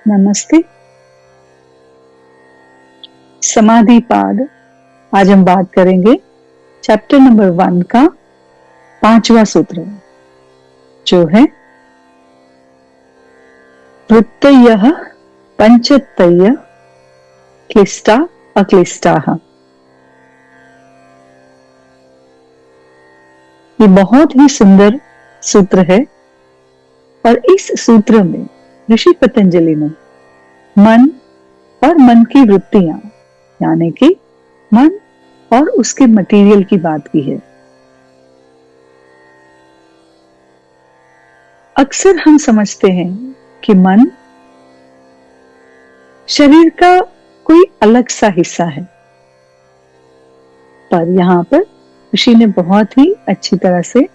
नमस्ते। समाधि पाद। आज हम बात करेंगे चैप्टर नंबर 1 का 5वां सूत्र, जो है वृत्तयः पंचतयः क्लिष्टा अक्लिष्टाः। ये बहुत ही सुंदर सूत्र है और इस सूत्र में ऋषि पतंजलि ने मन और मन की वृत्तियां यानी कि मन और उसके मटेरियल की बात की है। अक्सर हम समझते हैं कि मन शरीर का कोई अलग सा हिस्सा है, पर यहां पर ऋषि ने बहुत ही अच्छी तरह से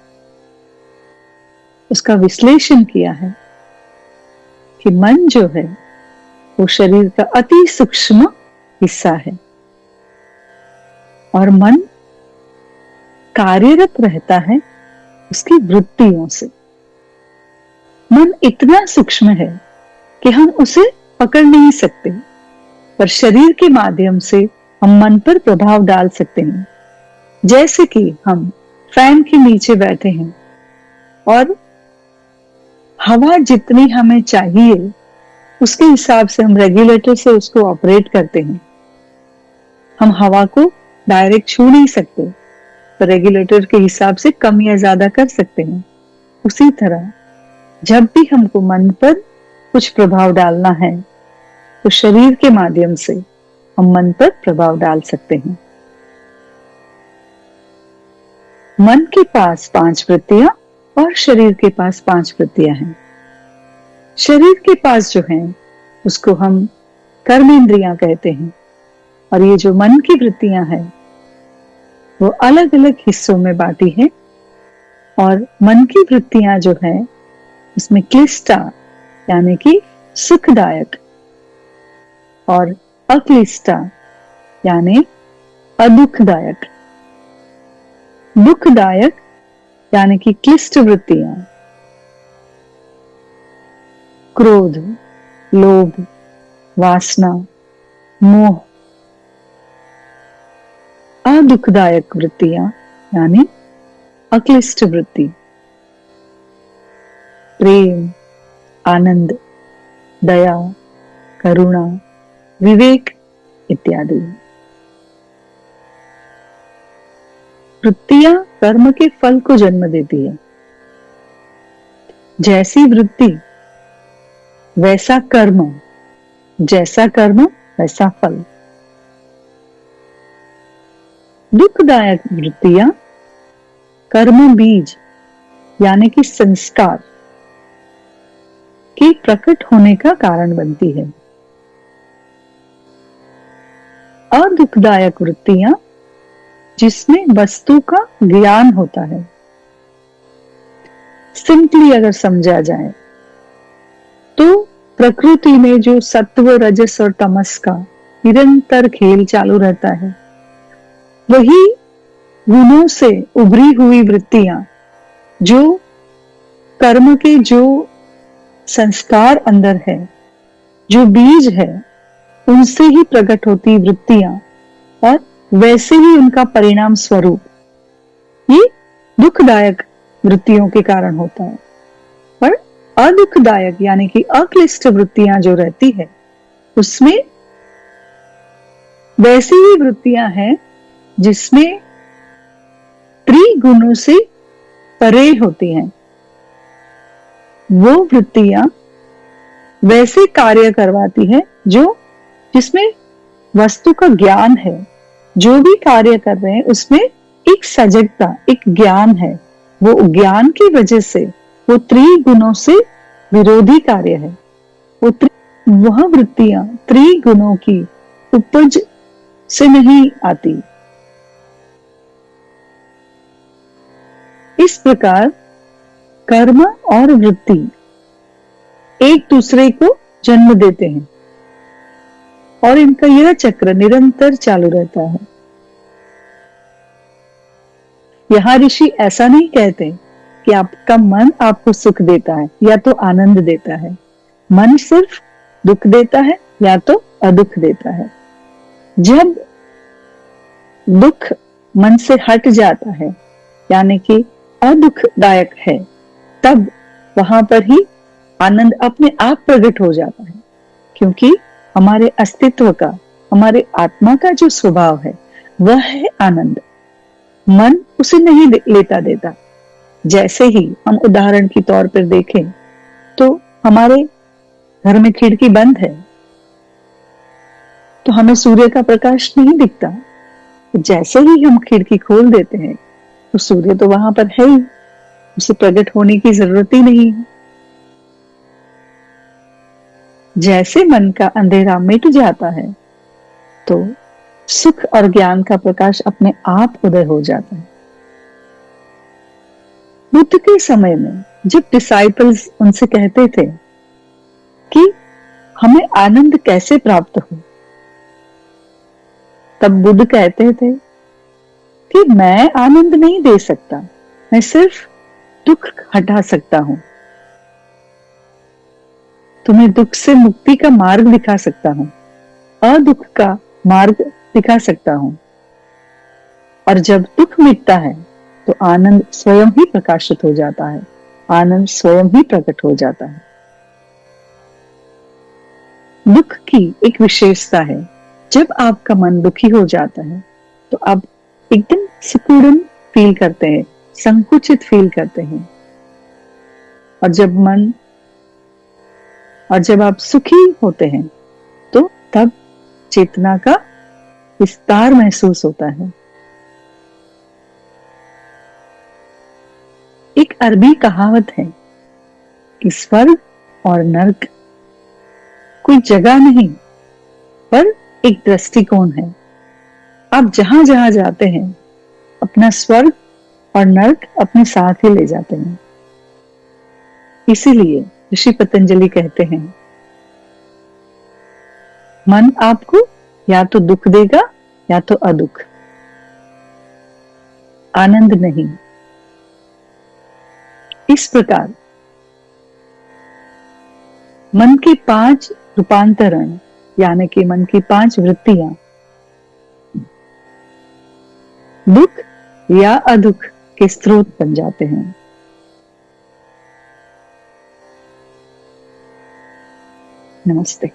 उसका विश्लेषण किया है कि मन जो है वो शरीर का अति सूक्ष्म हिस्सा है और मन कार्यरत रहता है उसकी वृत्तियों से। मन इतना सूक्ष्म है कि हम उसे पकड़ नहीं सकते, पर शरीर के माध्यम से हम मन पर प्रभाव डाल सकते हैं। जैसे कि हम फैन के नीचे बैठे हैं और हवा जितनी हमें चाहिए उसके हिसाब से हम रेगुलेटर से उसको ऑपरेट करते हैं। हम हवा को डायरेक्ट छू नहीं सकते, पर रेगुलेटर के हिसाब से कम या ज्यादा कर सकते हैं। उसी तरह जब भी हमको मन पर कुछ प्रभाव डालना है तो शरीर के माध्यम से हम मन पर प्रभाव डाल सकते हैं। मन के पास 5 वृत्तियां और शरीर के पास 5 वृत्तियां हैं। शरीर के पास जो है उसको हम कर्मेंद्रियां कहते हैं और ये जो मन की वृत्तियां हैं वो अलग अलग हिस्सों में बांटी है। और मन की वृत्तियां जो है उसमें क्लिष्टा यानी कि सुखदायक और अक्लिष्टा यानी अदुखदायक। दुखदायक यानी कि क्लिष्ट वृत्तियां क्रोध, लोभ, वासना, मोह। अदुखदायक वृत्तियां यानी अक्लिष्ट वृत्ति प्रेम, आनंद, दया, करुणा, विवेक इत्यादि। वृत्तियां कर्म के फल को जन्म देती है। जैसी वृत्ति वैसा कर्म, जैसा कर्म वैसा फल। दुखदायक वृत्तियां कर्म बीज यानी कि संस्कार के प्रकट होने का कारण बनती है। अदुखदायक वृत्तियां जिसमें वस्तु का ज्ञान होता है। सिंपली अगर समझा जाए तो प्रकृति में जो सत्व, रजस और तमस का निरंतर खेल चालू रहता है, वही गुणों से उभरी हुई वृत्तियां जो कर्म के जो संस्कार अंदर है, जो बीज है, उनसे ही प्रकट होती वृत्तियां और वैसे ही उनका परिणाम स्वरूप ये दुखदायक वृत्तियों के कारण होता है। पर अदुखदायक यानी कि अक्लिष्ट वृत्तियां जो रहती है उसमें वैसी ही वृत्तियां हैं जिसमें त्रिगुणों से परे होती हैं। वो वृत्तियां वैसे कार्य करवाती है जो जिसमें वस्तु का ज्ञान है। जो भी कार्य कर रहे हैं उसमें एक सजगता, एक ज्ञान है। वो ज्ञान की वजह से वो त्रिगुणों से विरोधी कार्य है। वह वृत्तियां त्रिगुणों की उपज से नहीं आती। इस प्रकार कर्म और वृत्ति एक दूसरे को जन्म देते हैं और इनका यह चक्र निरंतर चालू रहता है। यहां ऋषि ऐसा नहीं कहते कि आपका मन आपको सुख देता है या तो आनंद देता है। मन सिर्फ दुख देता है या तो अदुख देता है। जब दुख मन से हट जाता है यानी कि अदुखदायक है, तब वहां पर ही आनंद अपने आप प्रकट हो जाता है, क्योंकि हमारे अस्तित्व का, हमारे आत्मा का जो स्वभाव है वह है आनंद। मन उसे नहीं लेता देता। जैसे ही हम उदाहरण के तौर पर देखें तो हमारे घर में खिड़की बंद है तो हमें सूर्य का प्रकाश नहीं दिखता। जैसे ही हम खिड़की खोल देते हैं तो सूर्य तो वहां पर है ही, उसे प्रकट होने की जरूरत ही नहीं है। जैसे मन का अंधेरा मिट जाता है तो सुख और ज्ञान का प्रकाश अपने आप उदय हो जाता है। बुद्ध के समय में जब डिसाइपल्स उनसे कहते थे कि हमें आनंद कैसे प्राप्त हो, तब बुद्ध कहते थे कि मैं आनंद नहीं दे सकता, मैं सिर्फ दुख हटा सकता हूं। तुम्हें दुख से मुक्ति का मार्ग दिखा सकता हूं, अदुख का मार्ग दिखा सकता हूं। और जब दुख मिटता है तो आनंद स्वयं ही प्रकाशित हो जाता है, आनंद स्वयं ही प्रकट हो जाता है। दुख की एक विशेषता है, जब आपका मन दुखी हो जाता है तो आप एकदम सिकुड़न फील करते हैं, संकुचित फील करते हैं। और जब आप सुखी होते हैं तो तब चेतना का विस्तार महसूस होता है। एक अरबी कहावत है कि स्वर्ग और नर्क कोई जगह नहीं पर एक दृष्टिकोण है। आप जहां जहां जाते हैं अपना स्वर्ग और नर्क अपने साथ ही ले जाते हैं। इसीलिए ऋषि पतंजलि कहते हैं, मन आपको या तो दुख देगा या तो अदुख, आनंद नहीं। इस प्रकार मन के 5 रूपांतरण यानी कि मन की 5 वृत्तियां दुख या अदुख के स्रोत बन जाते हैं। नमस्ते।